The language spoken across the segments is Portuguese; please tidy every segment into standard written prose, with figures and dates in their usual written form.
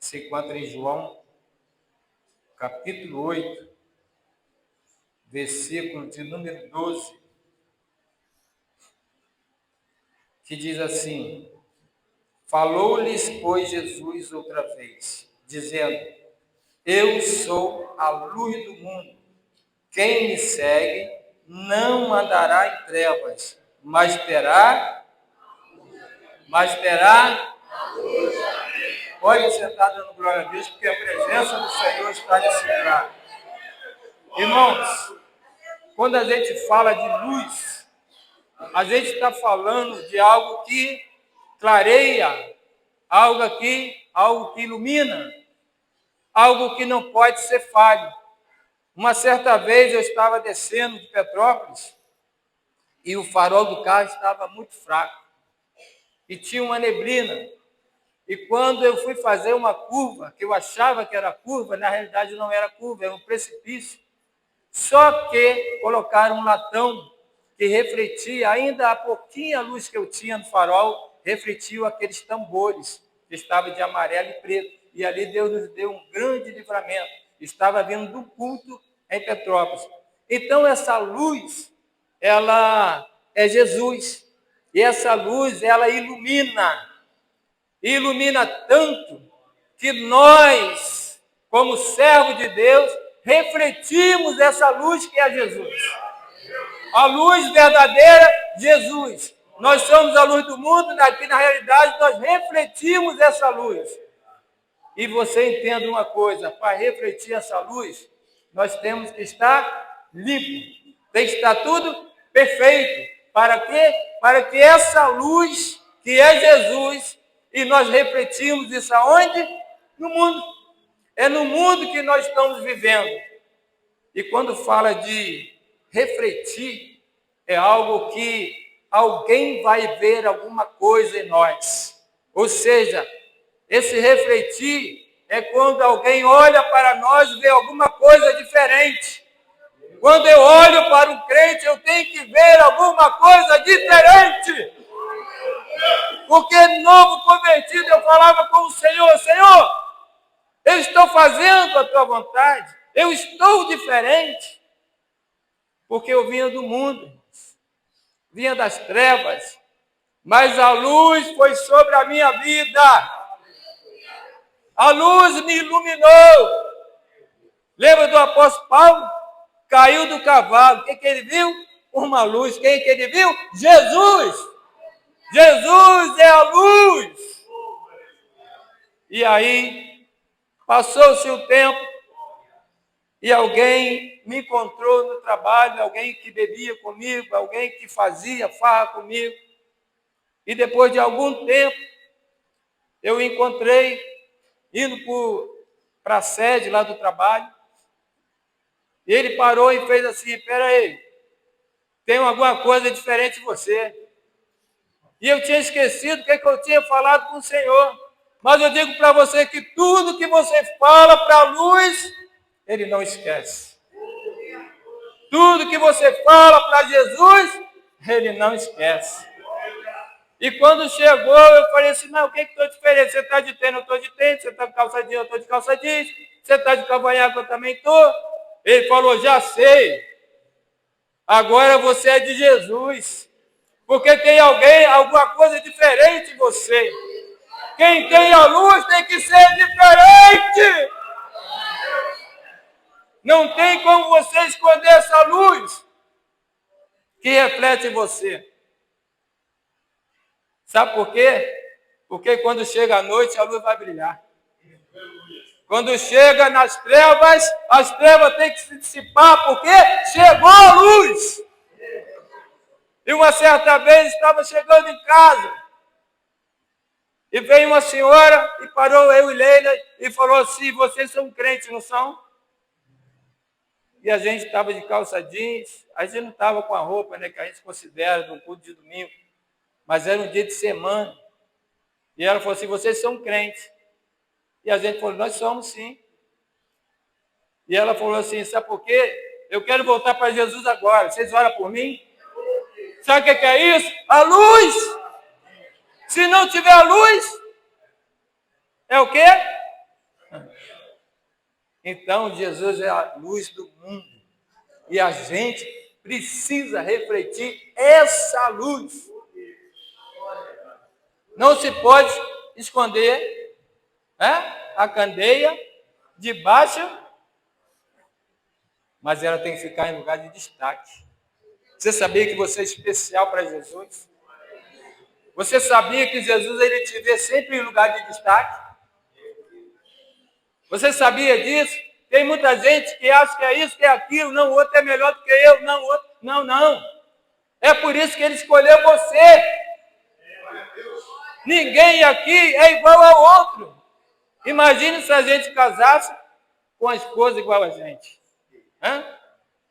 se encontra em João, capítulo 8, versículo de número 12, que diz assim: falou-lhes, pois, Jesus outra vez, dizendo: eu sou a luz do mundo. Quem me segue não andará em trevas, mas terá. Pode sentar dando glória a Deus, porque a presença do Senhor está nesse lugar. Irmãos, quando a gente fala de luz, a gente está falando de algo que clareia, algo que ilumina, algo que não pode ser falho. Uma certa vez eu estava descendo de Petrópolis e o farol do carro estava muito fraco e tinha uma neblina. E quando eu fui fazer uma curva, que eu achava que era curva, na realidade não era curva, era um precipício. Só que colocaram um latão que refletia, ainda a pouquinha luz que eu tinha no farol, refletiu aqueles tambores que estavam de amarelo e preto. E ali Deus nos deu um grande livramento. Estava vindo do culto em Petrópolis. Então essa luz, ela é Jesus. E essa luz, ela ilumina tanto que nós, como servo de Deus, refletimos essa luz que é Jesus. A luz verdadeira, Jesus. Nós somos a luz do mundo, aqui na realidade nós refletimos essa luz. E você entenda uma coisa, para refletir essa luz, nós temos que estar limpo. Tem que estar tudo perfeito. Para quê? Para que essa luz, que é Jesus, e nós refletimos isso aonde? No mundo. É no mundo que nós estamos vivendo. E quando fala de refletir, é algo que alguém vai ver alguma coisa em nós. Ou seja, esse refletir é quando alguém olha para nós e vê alguma coisa diferente. Quando eu olho para um crente, eu tenho que ver alguma coisa diferente. Porque novo convertido, eu falava com o Senhor: Senhor, eu estou fazendo a tua vontade, eu estou diferente. Porque eu vinha do mundo, vinha das trevas, mas a luz foi sobre a minha vida. A luz me iluminou. Lembra do apóstolo Paulo? Caiu do cavalo. O que ele viu? Uma luz. Quem que ele viu? Jesus. Jesus é a luz. E aí, passou-se o tempo e alguém me encontrou no trabalho, alguém que bebia comigo, alguém que fazia farra comigo. E depois de algum tempo, eu encontrei indo para a sede lá do trabalho. E ele parou e fez assim: espera aí, tem alguma coisa diferente em você. E eu tinha esquecido o que eu tinha falado com o Senhor. Mas eu digo para você que tudo que você fala para a luz, ele não esquece. Tudo que você fala para Jesus, ele não esquece. E quando chegou, eu falei assim: não, o que estou diferente? Você está de tênis, eu estou de tênis. Você está de calça jeans, eu estou de calça jeans. Você está de cavanhaque, eu também estou. Ele falou: já sei. Agora você é de Jesus. Porque tem alguma coisa diferente em você. Quem tem a luz tem que ser diferente. Não tem como você esconder essa luz que reflete em você. Sabe por quê? Porque quando chega a noite, a luz vai brilhar. Quando chega nas trevas, as trevas têm que se dissipar, porque chegou a luz. E uma certa vez estava chegando em casa, e veio uma senhora e parou eu e Leila e falou assim: vocês são crentes, não são? E a gente estava de calça jeans, a gente não estava com a roupa, né, que a gente considera de um culto de domingo, mas era um dia de semana. E ela falou assim: vocês são crentes? E a gente falou: nós somos sim. E ela falou assim: sabe por quê? Eu quero voltar para Jesus agora, vocês oram por mim? Sabe o que é isso? A luz! Se não tiver a luz, é o quê? Então, Jesus é a luz do mundo. E a gente precisa refletir essa luz. Não se pode esconder, né, a candeia debaixo, mas ela tem que ficar em lugar de destaque. Você sabia que você é especial para Jesus? Você sabia que Jesus ele te vê sempre em lugar de destaque? Você sabia disso? Tem muita gente que acha que é isso, que é aquilo, não, o outro é melhor do que eu, não, o outro. Não, não. É por isso que ele escolheu você. Ninguém aqui é igual ao outro. Imagine se a gente casasse com a esposa igual a gente. Hã?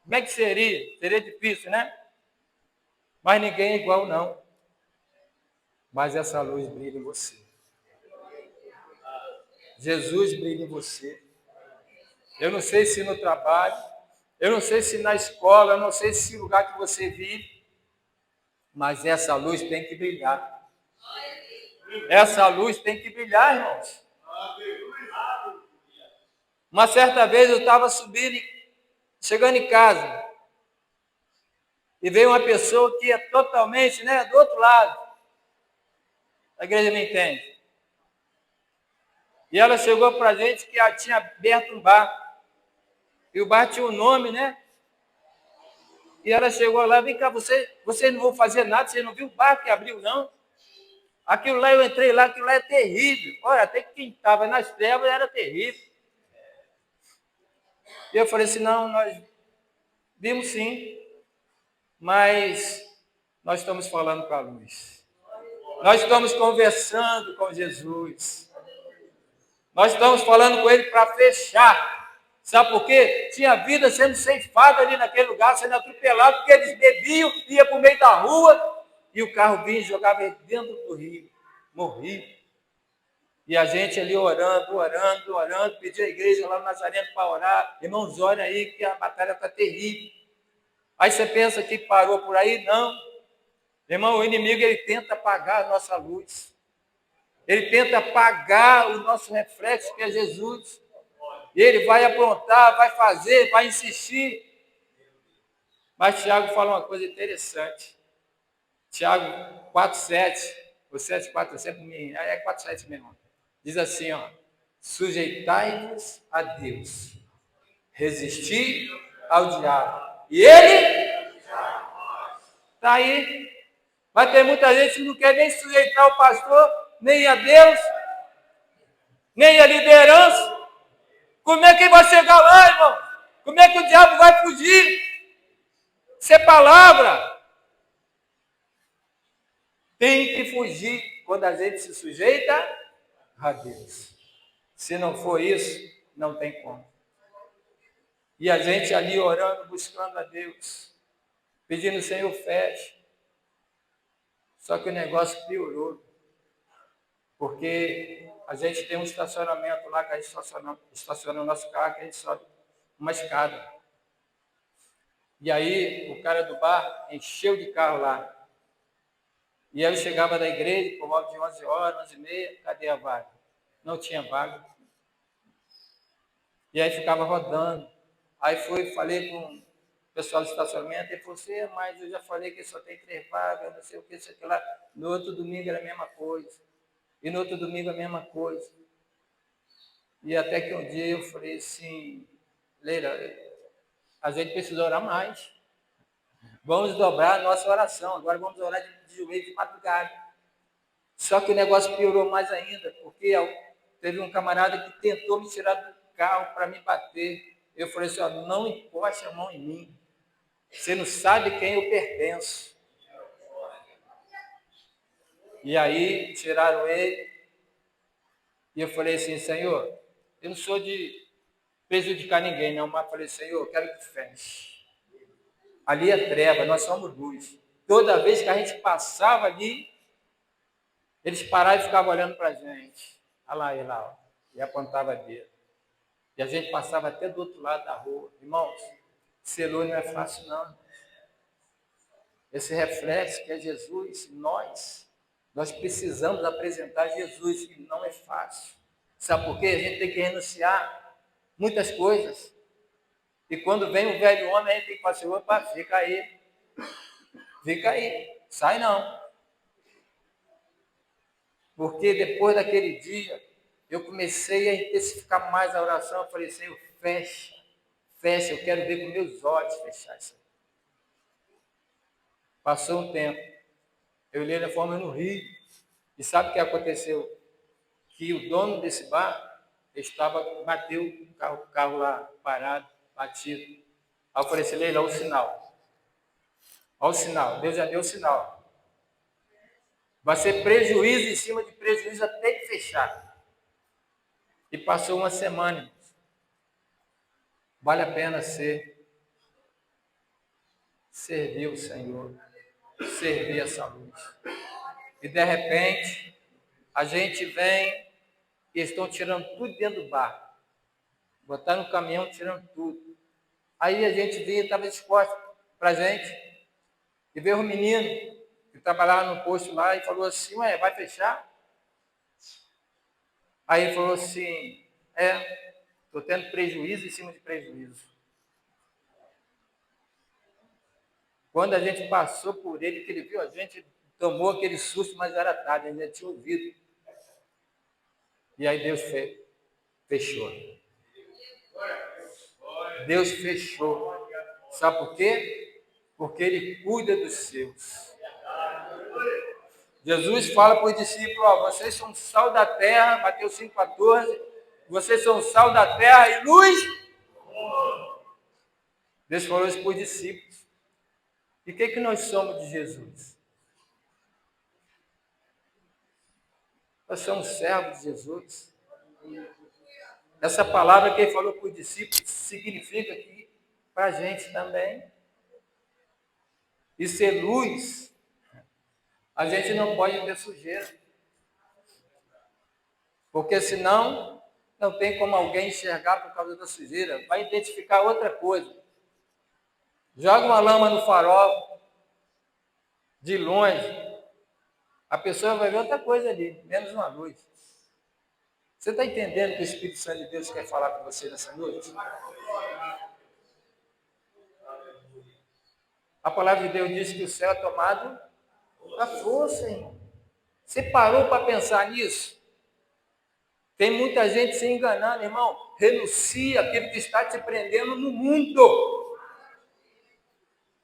Como é que seria? Seria difícil, né? Mas ninguém é igual, não. Mas essa luz brilha em você. Jesus brilha em você. Eu não sei se no trabalho, eu não sei se na escola, eu não sei se no lugar que você vive, mas essa luz tem que brilhar. Essa luz tem que brilhar, irmãos. Uma certa vez eu estava subindo, chegando em casa, e veio uma pessoa que é totalmente, né, do outro lado. A igreja me entende. E ela chegou para a gente que ela tinha aberto um bar. E o bar tinha um nome, né? E ela chegou lá, vem cá, vocês não vão fazer nada, você não viu o bar que abriu, não? Aquilo lá, eu entrei lá, aquilo lá é terrível. Olha, até que quem estava nas trevas era terrível. E eu falei assim, não, nós vimos sim, mas nós estamos falando com a luz. Nós estamos conversando com Jesus. Nós estamos falando com ele para fechar. Sabe por quê? Tinha vida sendo ceifada ali naquele lugar, sendo atropelado, porque eles bebiam, ia para o meio da rua, e o carro vinha e jogava ele dentro do rio. Morria. E a gente ali orando, pediu a igreja lá no Nazareno para orar. Irmãos, olha aí que a batalha está terrível. Aí você pensa que parou por aí? Não. Irmão, o inimigo ele tenta apagar a nossa luz. Ele tenta apagar o nosso reflexo, que é Jesus. Ele vai aprontar, vai fazer, vai insistir. Mas Tiago fala uma coisa interessante. Tiago 4,7, ou 7,4, sempre me... é 4,7 mesmo. Diz assim, ó, sujeitai-vos a Deus, resistir ao diabo. E ele está aí. Vai ter muita gente que não quer nem sujeitar o pastor, nem a Deus, nem a liderança. Como é que vai chegar lá, irmão? Como é que o diabo vai fugir? Isso é palavra. Tem que fugir quando a gente se sujeita a Deus. Se não for isso, não tem como. E a gente ali orando, buscando a Deus, pedindo, Senhor, feche. Só que o negócio piorou. Porque a gente tem um estacionamento lá, que a gente estaciona o nosso carro, que a gente sobe uma escada. E aí o cara do bar encheu de carro lá. E aí eu chegava da igreja, por volta de 11 horas, 11h30, cadê a vaga? Não tinha vaga. E aí ficava rodando. Aí falei com o pessoal do estacionamento, e falou assim, mas eu já falei que só tem 3 vagas, não sei o que, isso aqui lá. No outro domingo era a mesma coisa. E no outro domingo a mesma coisa. E até que um dia eu falei assim, Leila, a gente precisa orar mais. Vamos dobrar a nossa oração. Agora vamos orar de joelho de madrugada. Só que o negócio piorou mais ainda, porque teve um camarada que tentou me tirar do carro para me bater. Eu falei assim, ó, não encoste a mão em mim. Você não sabe quem eu pertenço. E aí tiraram ele. E eu falei assim, Senhor, eu não sou de prejudicar ninguém, não, mas falei, Senhor, eu quero que feche. Ali é treva, nós somos luz. Toda vez que a gente passava ali, eles paravam e ficavam olhando para a gente. Olha lá, ó, e apontava dedo. E a gente passava até do outro lado da rua. Irmãos, ser luz não é fácil, não. Esse reflexo que é Jesus, nós precisamos apresentar Jesus, e não é fácil. Sabe por quê? A gente tem que renunciar. muitas coisas. E quando vem o velho homem, a gente tem que falar assim, opa, fica aí, sai não. Porque depois daquele dia, eu comecei a intensificar mais a oração. Eu falei, Senhor, fecha, eu quero ver com meus olhos fechar isso. Passou um tempo, eu olhei na forma no rio, e sabe o que aconteceu? Que o dono desse bar bateu o carro lá parado, batido. Aí eu falei assim, Leila, olha o sinal. Olha o sinal, Deus já deu o sinal. Vai ser prejuízo em cima de prejuízo até que fechar. E passou uma semana. Vale a pena servir o Senhor, servir essa luz. E de repente, a gente vem e estão tirando tudo dentro do barco. Botaram no caminhão, tirando tudo. Aí a gente vinha, estava disposto para a gente. E veio um menino que trabalhava no posto lá e falou assim, ué, vai fechar? Aí ele falou assim, estou tendo prejuízo em cima de prejuízo. Quando a gente passou por ele, que ele viu a gente, tomou aquele susto, mas era tarde, ainda tinha ouvido. E aí Deus fechou. Deus fechou. Sabe por quê? Porque Ele cuida dos seus. Jesus fala para os discípulos, vocês são sal da terra, Mateus 5,14, vocês são sal da terra e luz. Deus falou isso para os discípulos. E o que nós somos de Jesus? Nós somos servos de Jesus. Essa palavra que ele falou para os discípulos significa que para a gente também. E ser luz, a gente não pode ter sujeira. Porque senão não tem como alguém enxergar por causa da sujeira. Vai identificar outra coisa. Joga uma lama no farol, de longe. A pessoa vai ver outra coisa ali, menos uma luz. Você está entendendo que o Espírito Santo de Deus quer falar com você nessa noite? A palavra de Deus diz que o céu é tomado da força, irmão. Você parou para pensar nisso? Tem muita gente se enganando, irmão. Renuncia aquilo que está te prendendo no mundo.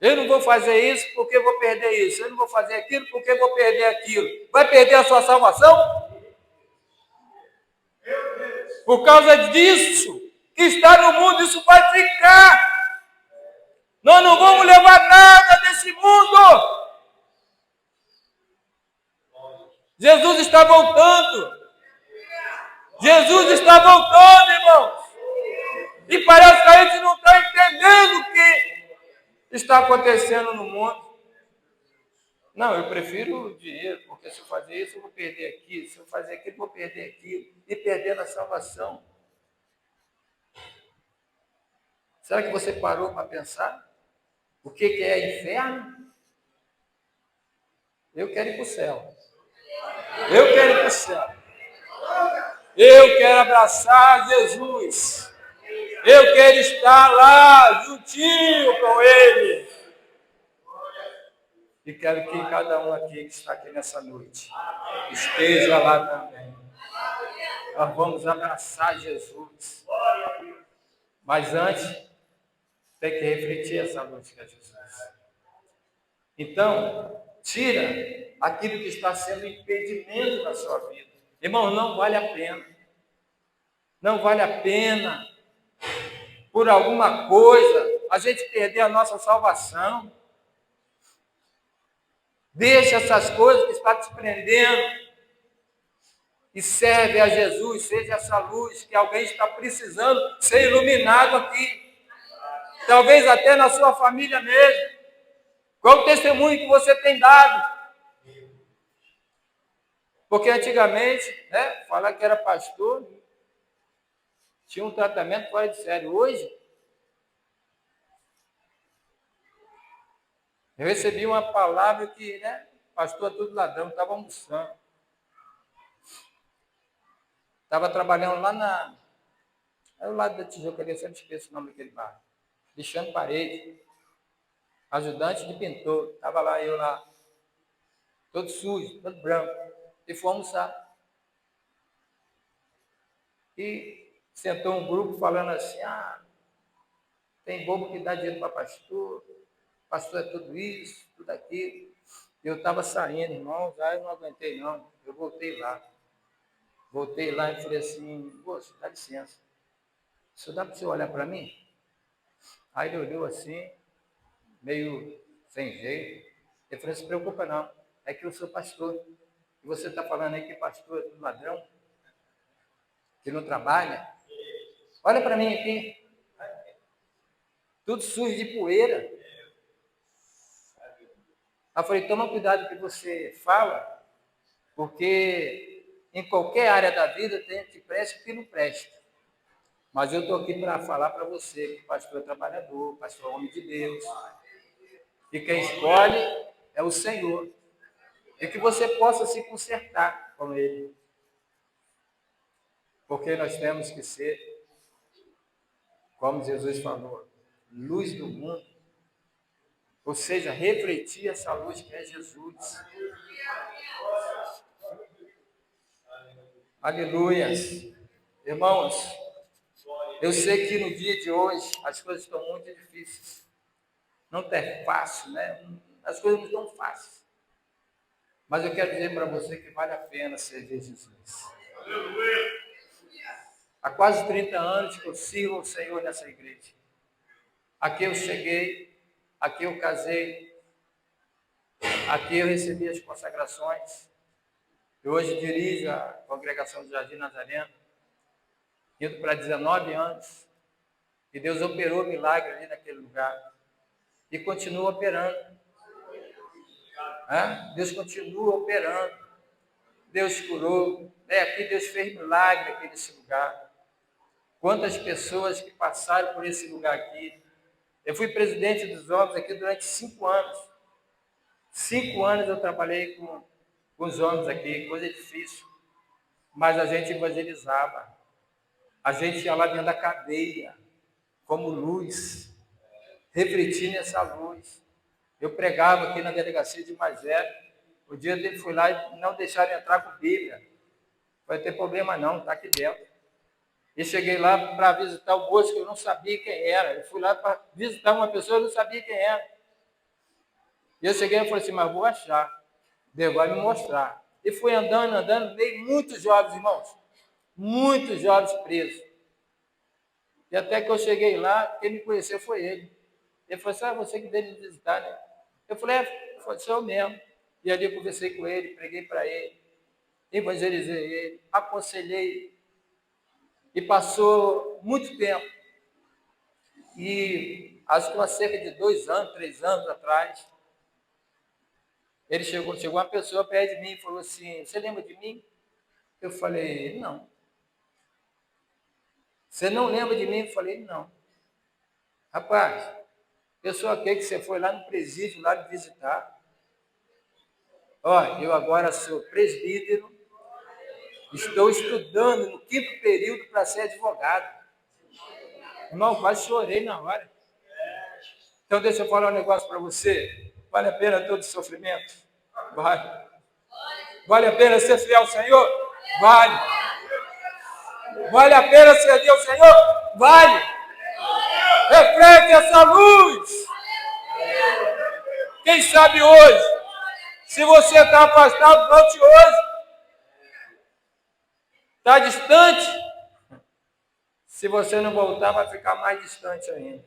Eu não vou fazer isso porque vou perder isso. Eu não vou fazer aquilo porque vou perder aquilo. Vai perder a sua salvação? Por causa disso que está no mundo, isso vai ficar. Nós não vamos levar nada desse mundo. Jesus está voltando. Jesus está voltando, irmãos. E parece que a gente não está entendendo o que está acontecendo no mundo. Não, eu prefiro o dinheiro, porque se eu fazer isso, eu vou perder aquilo. Se eu fazer aquilo, eu vou perder aquilo. E perder a salvação. Será que você parou para pensar? O que é inferno? Eu quero ir para o céu. Eu quero ir para o céu. Eu quero abraçar Jesus. Eu quero estar lá, juntinho com Ele. E quero que cada um aqui que está aqui nessa noite esteja lá também. Nós vamos abraçar Jesus. Mas antes, tem que refletir essa noite que é Jesus. Então, tira aquilo que está sendo impedimento na sua vida. Irmão, não vale a pena. Não vale a pena, por alguma coisa, a gente perder a nossa salvação. Deixa essas coisas que estão te prendendo e serve a Jesus, seja essa luz que alguém está precisando ser iluminado aqui. Talvez até na sua família mesmo. Qual o testemunho que você tem dado? Porque antigamente, falar que era pastor, tinha um tratamento fora de série. Hoje, eu recebi uma palavra que, pastor é tudo ladrão, estava almoçando. Estava trabalhando lá Aí o lado da Tijuca ali, eu sempre esqueço o nome daquele bairro. Lixando parede. Ajudante de pintor. Estava lá, eu lá, todo sujo, todo branco. E fui almoçar. E sentou um grupo falando assim, tem bobo que dá dinheiro para pastor é tudo isso, tudo aquilo. Eu estava saindo, irmãos, aí eu não aguentei não. Eu voltei lá. Voltei lá e falei assim, moço, dá licença. Isso dá para você olhar para mim? Aí ele olhou assim, meio sem jeito. Ele falou, não se preocupa não, é que eu sou pastor. E você está falando aí que pastor é tudo ladrão, que não trabalha. Olha para mim aqui, tudo sujo de poeira. Aí eu falei, toma cuidado com o que você fala, porque em qualquer área da vida tem que preste e que não preste. Mas eu estou aqui para falar para você que o pastor é trabalhador, o pastor é homem de Deus. E quem escolhe é o Senhor. E que você possa se consertar com Ele. Porque nós temos que ser, como Jesus falou, luz do mundo. Ou seja, refletir essa luz que é Jesus. Aleluias. Irmãos, eu sei que no dia de hoje as coisas estão muito difíceis. Não é fácil, né? As coisas não estão fáceis. Mas eu quero dizer para você que vale a pena servir Jesus. Há quase 30 anos que eu sirvo o Senhor nessa igreja. Aqui eu cheguei, aqui eu casei, aqui eu recebi as consagrações. Eu hoje dirijo a congregação do Jardim Nazareno, indo para 19 anos. E Deus operou milagre ali naquele lugar. E continua operando. Deus continua operando. Deus curou. Aqui Deus fez milagre aqui nesse lugar. Quantas pessoas que passaram por esse lugar aqui. Eu fui presidente dos homens aqui durante 5 anos. 5 anos eu trabalhei com os homens aqui, coisa difícil. Mas a gente evangelizava. A gente ia lá dentro da cadeia, como luz, refletindo essa luz. Eu pregava aqui na delegacia de Magé. O dia dele fui lá e não deixaram entrar com Bíblia. Vai ter problema não, está aqui dentro. E cheguei lá para visitar o moço que eu não sabia quem era. Eu fui lá para visitar uma pessoa que eu não sabia quem era. E eu cheguei e falei assim, mas vou achar. Deus vai me mostrar. E fui andando, veio muitos jovens, irmãos. Muitos jovens presos. E até que eu cheguei lá, quem me conheceu foi ele. Ele falou assim, você que veio me visitar, né? Eu falei, foi eu mesmo. E ali eu conversei com ele, preguei para ele, evangelizei ele, aconselhei. E passou muito tempo. E acho que há cerca de 2 anos, 3 anos atrás, ele chegou uma pessoa perto de mim e falou assim, você lembra de mim? Eu falei, não. Você não lembra de mim? Eu falei, não. Rapaz, eu sou aquele que você foi lá no presídio, lá de visitar. Eu agora sou presbítero, estou estudando no 5º período para ser advogado. Irmão, quase chorei na hora. Então, deixa eu falar um negócio para você. Vale a pena todo sofrimento? Vale. Vale a pena ser fiel ao Senhor? Vale. Vale a pena servir ao Senhor? Vale. Reflete essa luz. Quem sabe hoje, se você está afastado, volte hoje. Está distante? Se você não voltar, vai ficar mais distante ainda.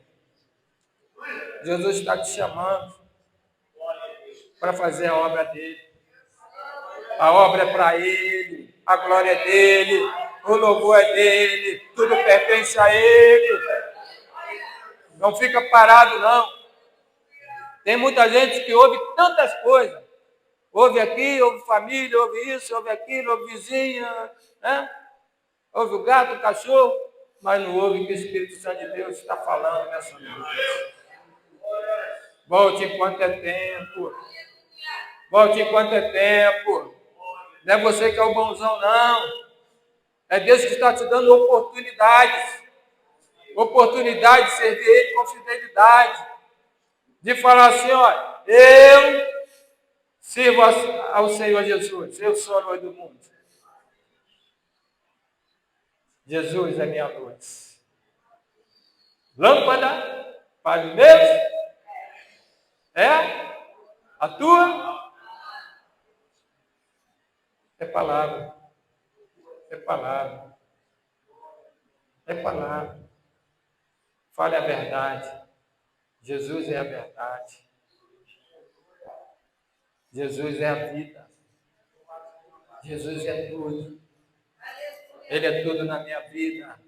Jesus está te chamando para fazer a obra dele. A obra é para ele, a glória é dele, o louvor é dele, tudo pertence a ele. Não fica parado, não. Tem muita gente que ouve tantas coisas. Ouve aqui, ouve família, ouve isso, ouve aquilo, ouve vizinha, né? Ouve o gato, o cachorro, mas não ouve o que o Espírito Santo de Deus está falando nessa noite. Volte enquanto é tempo. Volte enquanto é tempo. Não é você que é o bonzão, não. É Deus que está te dando oportunidades. oportunidade de servir Ele com fidelidade, de falar assim, olha, eu sirvo ao Senhor Jesus, eu sou a luz do mundo. Jesus é minha luz. Lâmpada para os meus é a tua. É palavra. É palavra. É palavra. Fale a verdade. Jesus é a verdade. Jesus é a vida. Jesus é tudo. Ele é tudo na minha vida.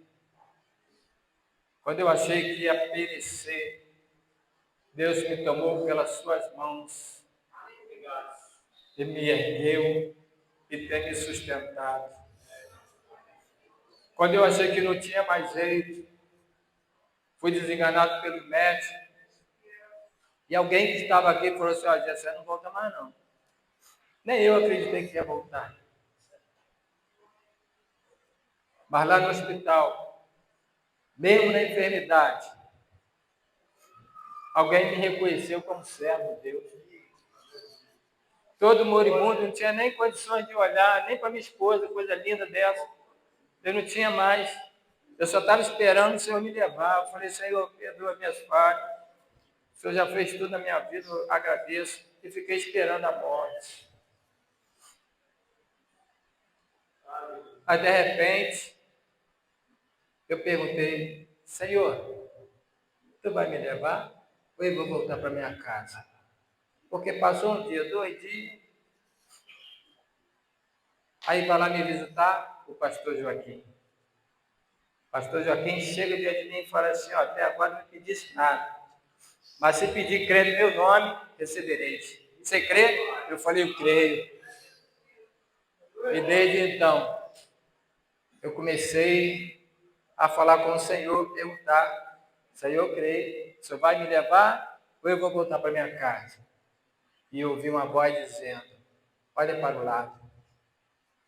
Quando eu achei que ia perecer, Deus me tomou pelas suas mãos e me ergueu e tem me sustentado. Quando eu achei que não tinha mais jeito, fui desenganado pelo médico, e alguém que estava aqui falou assim, olha, você não volta mais não. Nem eu acreditei que ia voltar. Mas lá no hospital, mesmo na enfermidade, alguém me reconheceu como servo de Deus. Todo moribundo, não tinha nem condições de olhar, nem para minha esposa, coisa linda dessa. Eu não tinha mais. Eu só estava esperando o Senhor me levar. Eu falei, Senhor, perdoa minhas falhas. O Senhor já fez tudo na minha vida, eu agradeço. E fiquei esperando a morte. Aí, de repente, eu perguntei, Senhor, tu vai me levar? Ou eu vou voltar para minha casa? Porque passou um dia, 2 dias. Aí vai lá me visitar o pastor Joaquim. O pastor Joaquim chega diante de mim e fala assim, ó, até agora não pedisse nada. Mas se pedir crê no meu nome, recebereis. Você crê? Eu falei, eu creio. E desde então, eu comecei a falar com o Senhor, perguntar, Senhor, eu creio, o Senhor vai me levar ou eu vou voltar para minha casa? E eu ouvi uma voz dizendo, olha para o lado.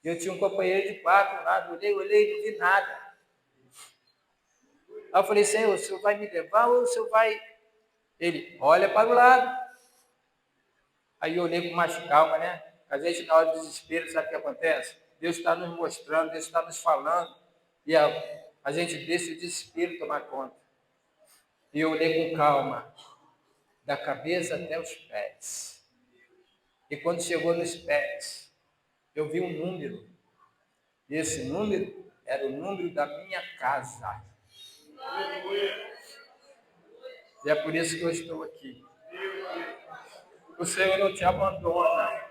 E eu tinha um companheiro de quarto lá, olhei, não vi nada. Aí eu falei, Senhor, o Senhor vai me levar ou o Senhor vai... Ele, olha para o lado. Aí eu olhei com mais calma, né? Às vezes, na hora do desespero, sabe o que acontece? Deus está nos mostrando, Deus está nos falando, e a gente deixa o desespero tomar conta. E eu olhei com calma, da cabeça até os pés. E quando chegou nos pés, eu vi um número. E esse número era o número da minha casa. E é por isso que eu estou aqui. O Senhor não te abandona.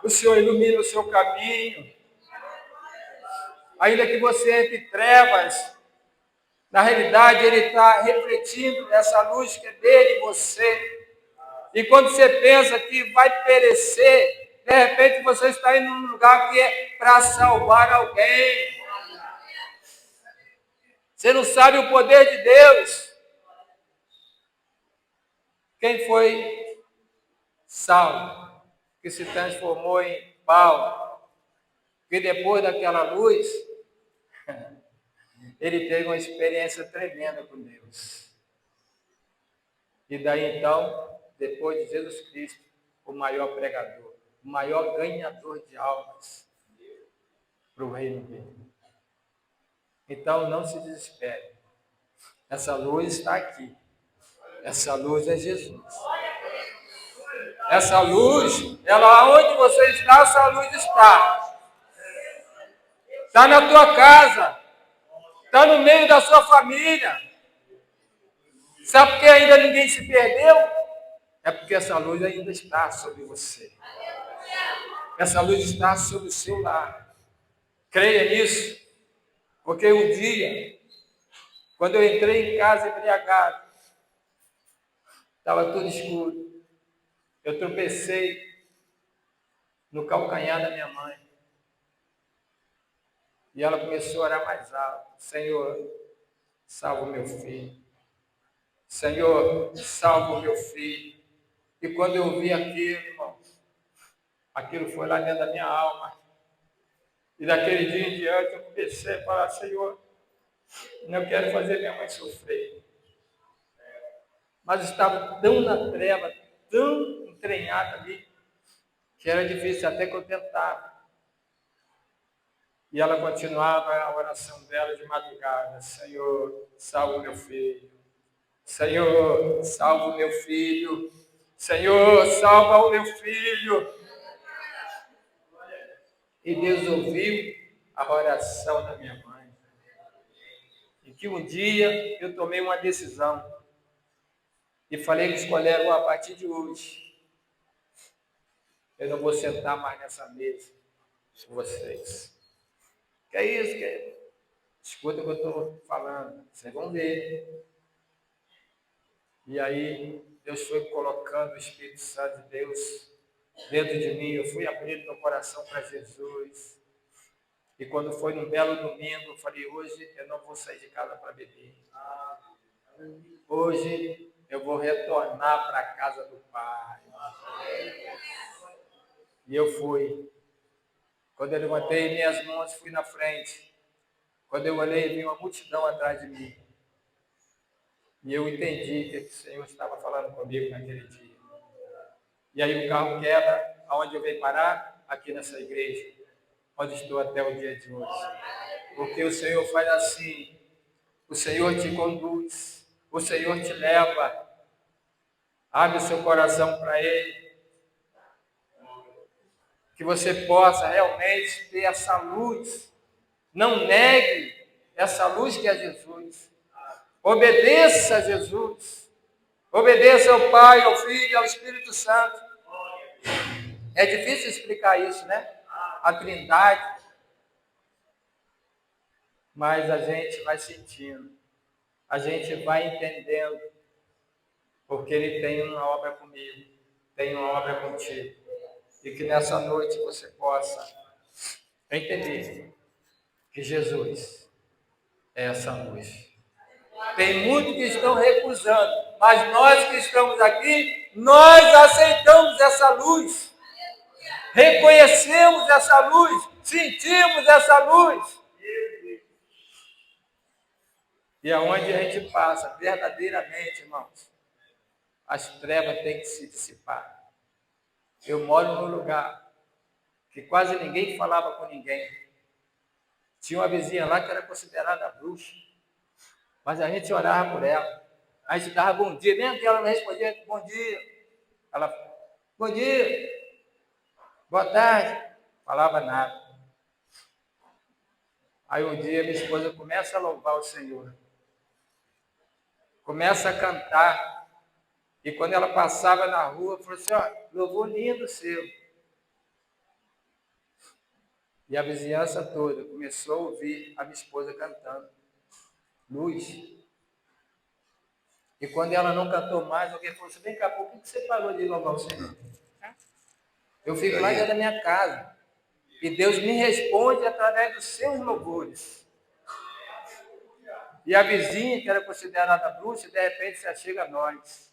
O Senhor ilumina o seu caminho. Ainda que você entre trevas, na realidade Ele está refletindo essa luz que é dele em você. E quando você pensa que vai perecer, de repente você está indo num lugar que é para salvar alguém. Você não sabe o poder de Deus. Quem foi Saulo, que se transformou em Paulo, que depois daquela luz, ele teve uma experiência tremenda com Deus. E daí então, depois de Jesus Cristo, o maior pregador, o maior ganhador de almas para o reino dele. Então não se desespere. Essa luz está aqui. Essa luz é Jesus. Essa luz, ela onde você está, essa luz está. Está na tua casa. Está no meio da sua família. Sabe por que ainda ninguém se perdeu? É porque essa luz ainda está sobre você. Essa luz está sobre o seu lar. Creia nisso. Porque um dia, quando eu entrei em casa embriagado, estava tudo escuro. Eu tropecei no calcanhar da minha mãe. E ela começou a orar mais alto. Senhor, salva o meu filho. Senhor, salva o meu filho. E quando eu vi aquilo, irmão, aquilo foi lá dentro da minha alma. E daquele dia em diante eu comecei a falar, Senhor, Não quero fazer minha mãe sofrer. Mas estava tão na treva, tão entranhada ali, que era difícil até que eu tentava. E ela continuava a oração dela de madrugada: Senhor, salva o meu filho. Senhor, salva o meu filho. Senhor, salva o meu filho. E Deus ouviu a oração da minha mãe. E que um dia eu tomei uma decisão. E falei que escolheram a partir de hoje. Eu não vou sentar mais nessa mesa com vocês. Que é isso, que escuta o que eu estou falando. Vocês vão ver. E aí, Deus foi colocando o Espírito Santo de Deus dentro de mim. Eu fui abrindo meu coração para Jesus. E quando foi num belo domingo, eu falei: hoje eu não vou sair de casa para beber. Hoje eu vou retornar para a casa do Pai. E eu fui. Quando eu levantei minhas mãos, fui na frente. Quando eu olhei, vi uma multidão atrás de mim. E eu entendi que o Senhor estava falando comigo naquele dia. E aí o carro quebra. Aonde eu venho parar? Aqui nessa igreja, onde estou até o dia de hoje. Porque o Senhor faz assim. O Senhor te conduz. O Senhor te leva. Abre o seu coração para Ele. Que você possa realmente ter essa luz. Não negue essa luz que é Jesus. Obedeça a Jesus. Obedeça ao Pai, ao Filho e ao Espírito Santo. É difícil explicar isso, né? A Trindade. Mas a gente vai sentindo. A gente vai entendendo. Porque Ele tem uma obra comigo. Tem uma obra contigo. E que nessa noite você possa entender que Jesus é essa luz. Tem muitos que estão recusando, mas nós que estamos aqui, nós aceitamos essa luz. Reconhecemos essa luz, sentimos essa luz. E aonde a gente passa, verdadeiramente, irmãos, as trevas têm que se dissipar. Eu moro num lugar que quase ninguém falava com ninguém. Tinha uma vizinha lá que era considerada bruxa, mas a gente orava por ela. A gente dava bom dia, mesmo que ela não respondia bom dia. Ela, bom dia, boa tarde, falava nada. Aí um dia minha esposa começa a louvar o Senhor. Começa a cantar. E quando ela passava na rua, falou assim: ó, louvor lindo seu. E a vizinhança toda começou a ouvir a minha esposa cantando. Luz. E quando ela não cantou mais, alguém falou assim: vem cá, por que você parou de louvar o Senhor? Eu fico lá dentro da minha casa. E Deus me responde através dos seus louvores. E a vizinha, que era considerada bruxa, de repente se achega a nós.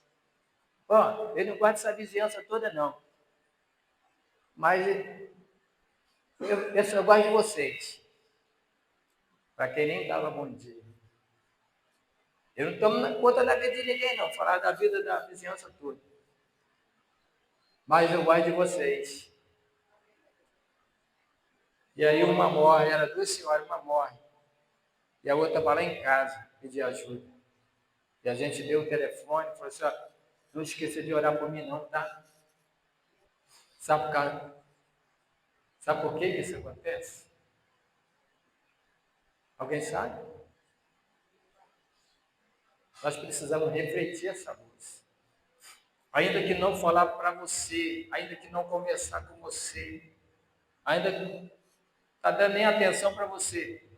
Ó, ele não gosta dessa vizinhança toda, não. Mas eu só gosto de vocês. Para quem nem dava bom dia. Eu não tomo conta da vida de ninguém, não. Falar da vida da vizinhança toda. Mas eu gosto de vocês. E aí uma morre, era duas senhoras, uma morre. E a outra vai lá em casa pedir ajuda. E a gente deu o telefone e falou assim: ó, não esqueça de orar por mim não, tá? Sabe por que isso acontece? Alguém sabe? Nós precisamos refletir essa luz. Ainda que não falar para você, ainda que não conversar com você, ainda que não está dando nem atenção para você.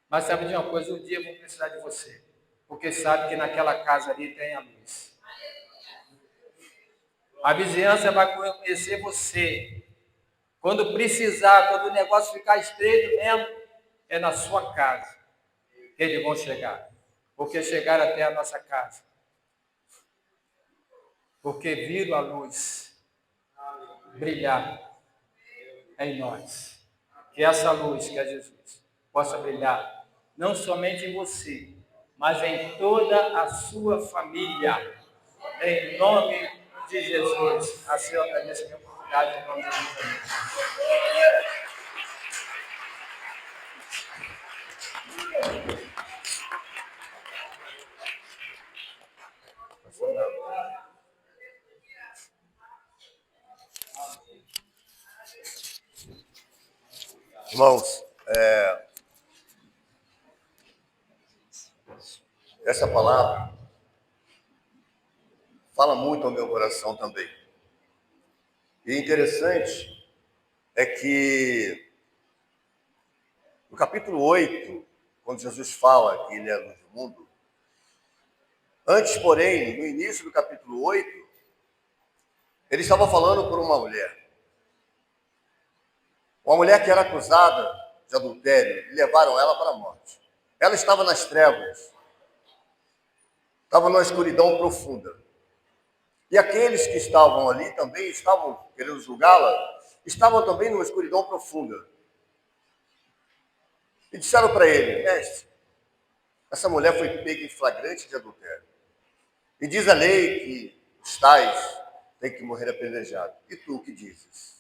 Mas sabe de uma coisa, um dia vão precisar de você. Porque sabe que naquela casa ali tem a luz. A vizinhança vai conhecer você. Quando precisar, quando o negócio ficar estreito mesmo, é na sua casa que eles vão chegar. Porque chegaram até a nossa casa. Porque viram a luz brilhar em nós. Que essa luz, que é Jesus, possa brilhar não somente em você, mas em toda a sua família. Em nome de Jesus. Assim eu agradeço a minha oportunidade em nome de Jesus. Irmãos, essa palavra fala muito ao meu coração também. E interessante é que no capítulo 8, quando Jesus fala que ele é a luz do mundo, antes, porém, no início do capítulo 8, ele estava falando por uma mulher. Uma mulher que era acusada de adultério e levaram ela para a morte. Ela estava nas trevas, estava numa escuridão profunda. E aqueles que estavam ali também estavam querendo julgá-la, estavam também numa escuridão profunda. E disseram para ele: mestre, essa mulher foi pega em flagrante de adultério. E diz a lei que os tais têm que morrer apedrejados. E tu o que dizes?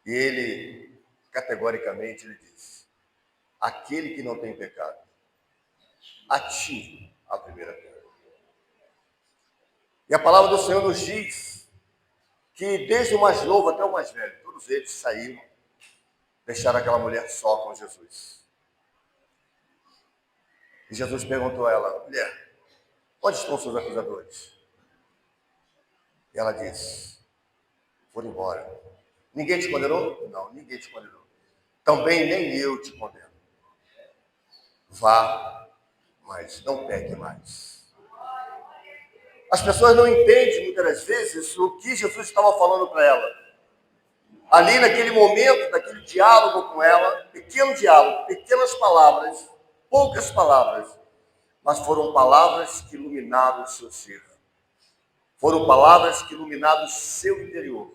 E ele, categoricamente, ele diz: aquele que não tem pecado, atire a primeira pedra. E a palavra do Senhor nos diz que desde o mais novo até o mais velho, todos eles saíram, deixaram aquela mulher só com Jesus. E Jesus perguntou a ela: mulher, onde estão seus acusadores? E ela disse: foram embora. Ninguém te condenou? Não, ninguém te condenou. Também nem eu te condeno. Vá, mas não peque mais. As pessoas não entendem muitas das vezes o que Jesus estava falando para ela. Ali naquele momento, daquele diálogo com ela, pequeno diálogo, pequenas palavras, poucas palavras, mas foram palavras que iluminaram o seu ser. Foram palavras que iluminaram o seu interior.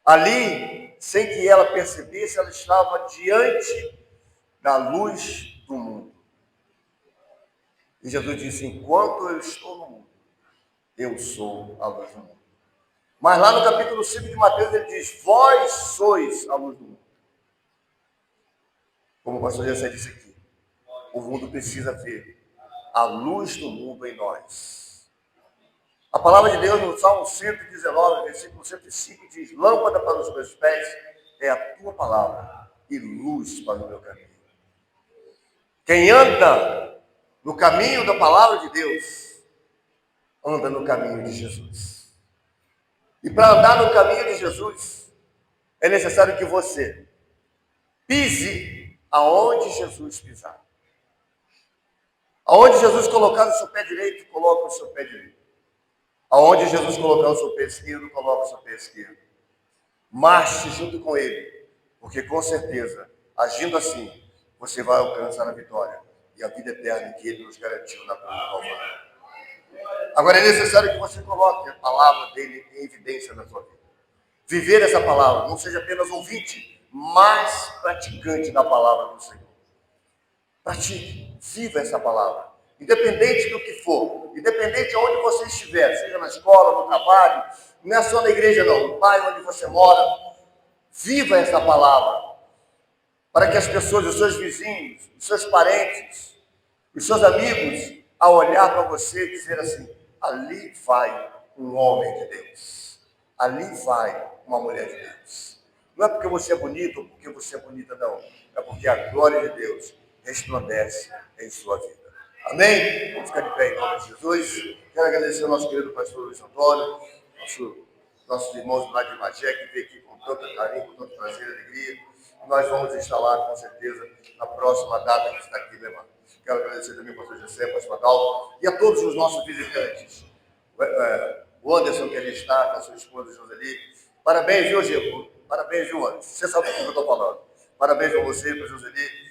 Ali, sem que ela percebesse, ela estava diante da luz do mundo. E Jesus disse: enquanto eu estou no mundo, eu sou a luz do mundo. Mas lá no capítulo 5 de Mateus ele diz: vós sois a luz do mundo. Como o pastor José disse aqui, o mundo precisa ver a luz do mundo em nós. A palavra de Deus no Salmo 119, versículo 105 diz: lâmpada para os meus pés é a tua palavra e luz para o meu caminho. Quem anda no caminho da palavra de Deus, anda no caminho de Jesus. E para andar no caminho de Jesus, é necessário que você pise aonde Jesus pisar. Aonde Jesus colocar o seu pé direito, coloca o seu pé direito. Aonde Jesus colocar o seu pé esquerdo, coloca o seu pé esquerdo. Marche junto com ele, porque com certeza, agindo assim, você vai alcançar a vitória e a vida eterna que ele nos garantiu na cruz do Calvário. Agora é necessário que você coloque a palavra dele em evidência na sua vida. Viver essa palavra, não seja apenas ouvinte, mas praticante da palavra do Senhor. Pratique, viva essa palavra. Independente do que for, independente de onde você estiver, seja na escola, no trabalho, não é só na igreja não, no bairro onde você mora, viva essa palavra. Para que as pessoas, os seus vizinhos, os seus parentes, os seus amigos, ao olhar para você, dizer assim: ali vai um homem de Deus, ali vai uma mulher de Deus. Não é porque você é bonito ou porque você é bonita, não. É porque a glória de Deus resplandece em sua vida. Amém? Vamos ficar de pé em nome de Jesus. Quero agradecer ao nosso querido pastor Luiz Antônio, nossos irmãos lá de Magé, que veio aqui com tanto carinho, com tanto prazer e alegria. Nós vamos instalar, com certeza, na próxima data que está aqui, Lemar. Quero agradecer também ao pastor José, ao pastor Adalto e a todos os nossos visitantes. O Anderson, que ali está, com a sua esposa Joseli. Parabéns, viu, Gil? Parabéns, viu, Anderson? Você sabe do que eu estou falando. Parabéns a você, para Joseli.